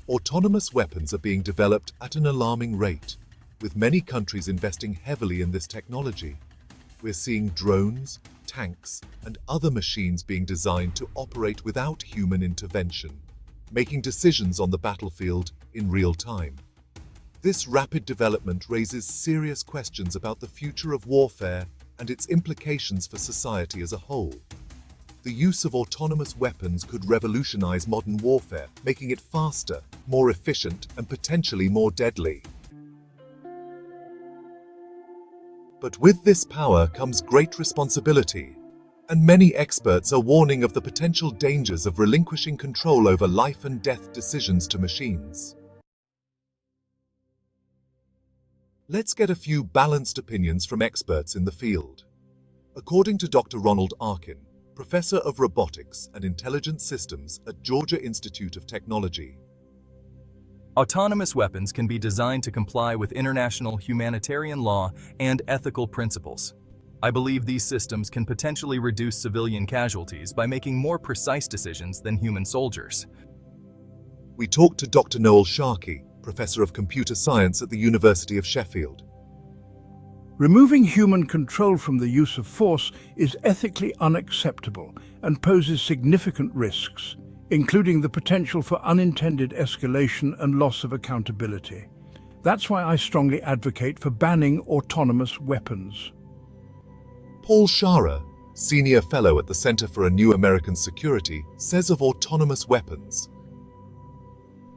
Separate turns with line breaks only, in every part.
Autonomous weapons are being developed at an alarming rate, with many countries investing heavily in this technology. We're seeing drones, tanks, and other machines being designed to operate without human intervention, making decisions on the battlefield in real time. This rapid development raises serious questions about the future of warfare and its implications for society as a whole. The use of autonomous weapons could revolutionize modern warfare, making it faster, more efficient, and potentially more deadly. But with this power comes great responsibility, and many experts are warning of the potential dangers of relinquishing control over life and death decisions to machines. Let's get a few balanced opinions from experts in the field. According to Dr. Ronald Arkin, Professor of Robotics and Intelligent Systems at Georgia Institute of Technology,
autonomous weapons can be designed to comply with international humanitarian law and ethical principles. I believe these systems can potentially reduce civilian casualties by making more precise decisions than human soldiers.
We talked to Dr. Noel Sharkey, Professor of Computer Science at the University of Sheffield.
Removing human control from the use of force is ethically unacceptable and poses significant risks, including the potential for unintended escalation and loss of accountability. That's why I strongly advocate for banning autonomous weapons.
Paul Shara, Senior Fellow at the Center for a New American Security, says of autonomous weapons,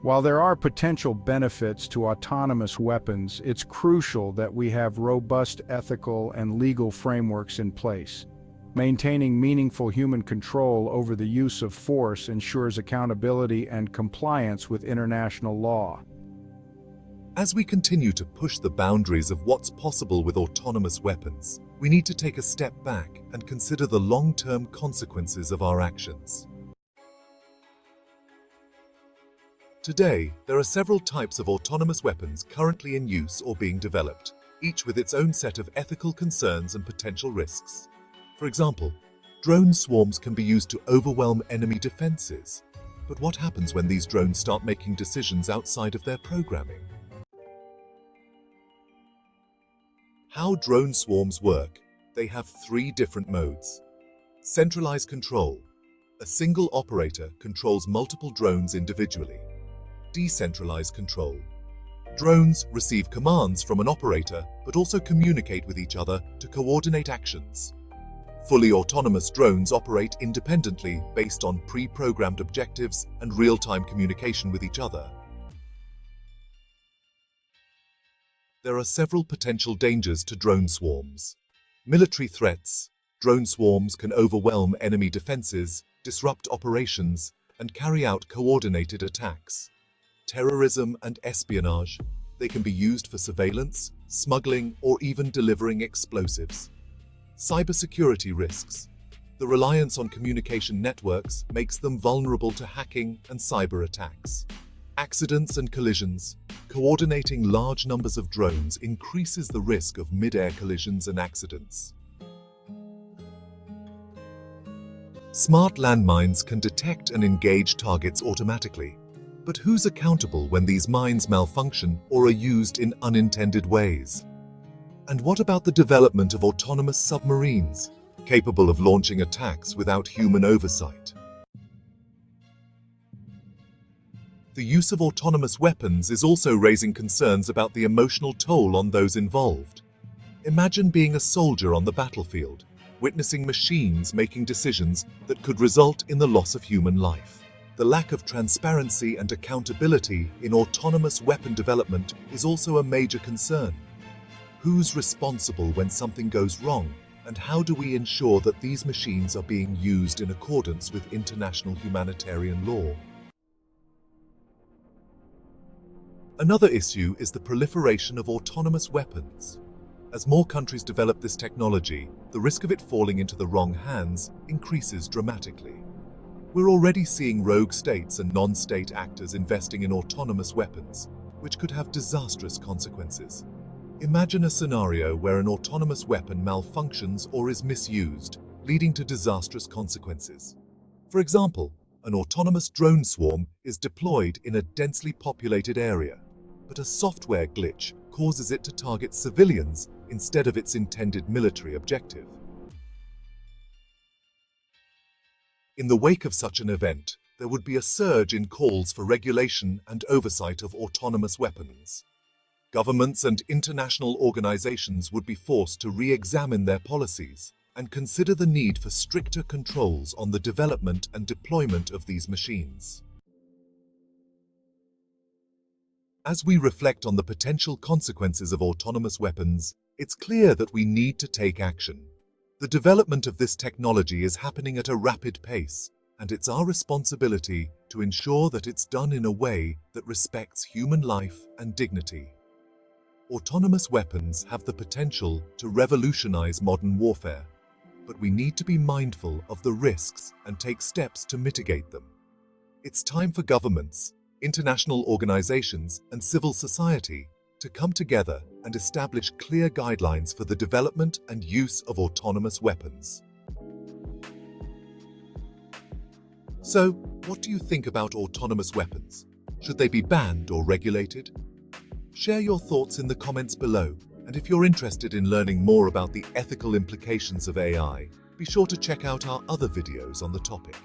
while there are potential benefits to autonomous weapons, it's crucial that we have robust ethical and legal frameworks in place. Maintaining meaningful human control over the use of force ensures accountability and compliance with international law.
As we continue to push the boundaries of what's possible with autonomous weapons, we need to take a step back and consider the long-term consequences of our actions. Today, there are several types of autonomous weapons currently in use or being developed, each with its own set of ethical concerns and potential risks. For example, drone swarms can be used to overwhelm enemy defenses. But what happens when these drones start making decisions outside of their programming? How drone swarms work? They have three different modes. Centralized control. A single operator controls multiple drones individually. Decentralized control. Drones receive commands from an operator but also communicate with each other to coordinate actions. Fully autonomous drones operate independently based on pre-programmed objectives and real-time communication with each other. There are several potential dangers to drone swarms. Military threats. Drone swarms can overwhelm enemy defenses, disrupt operations, and carry out coordinated attacks. Terrorism and espionage. They can be used for surveillance, smuggling, or even delivering explosives. Cybersecurity risks. The reliance on communication networks makes them vulnerable to hacking and cyber attacks. Accidents and collisions. Coordinating large numbers of drones increases the risk of mid-air collisions and accidents. Smart landmines can detect and engage targets automatically. But who's accountable when these mines malfunction or are used in unintended ways? And what about the development of autonomous submarines, capable of launching attacks without human oversight? The use of autonomous weapons is also raising concerns about the emotional toll on those involved. Imagine being a soldier on the battlefield, witnessing machines making decisions that could result in the loss of human life. The lack of transparency and accountability in autonomous weapon development is also a major concern. Who's responsible when something goes wrong, and how do we ensure that these machines are being used in accordance with international humanitarian law? Another issue is the proliferation of autonomous weapons. As more countries develop this technology, the risk of it falling into the wrong hands increases dramatically. We're already seeing rogue states and non-state actors investing in autonomous weapons, which could have disastrous consequences. Imagine a scenario where an autonomous weapon malfunctions or is misused, leading to disastrous consequences. For example, An autonomous drone swarm is deployed in a densely populated area, but a software glitch causes it to target civilians instead of its intended military objective. In the wake of such an event, there would be a surge in calls for regulation and oversight of autonomous weapons. Governments and international organizations would be forced to re-examine their policies and consider the need for stricter controls on the development and deployment of these machines. As we reflect on the potential consequences of autonomous weapons, it's clear that we need to take action. The development of this technology is happening at a rapid pace, and it's our responsibility to ensure that it's done in a way that respects human life and dignity. Autonomous weapons have the potential to revolutionize modern warfare, but we need to be mindful of the risks and take steps to mitigate them. It's time for governments, international organizations, and civil society to come together and establish clear guidelines for the development and use of autonomous weapons. So, what do you think about autonomous weapons? Should they be banned or regulated? Share your thoughts in the comments below, and if you're interested in learning more about the ethical implications of AI, be sure to check out our other videos on the topic.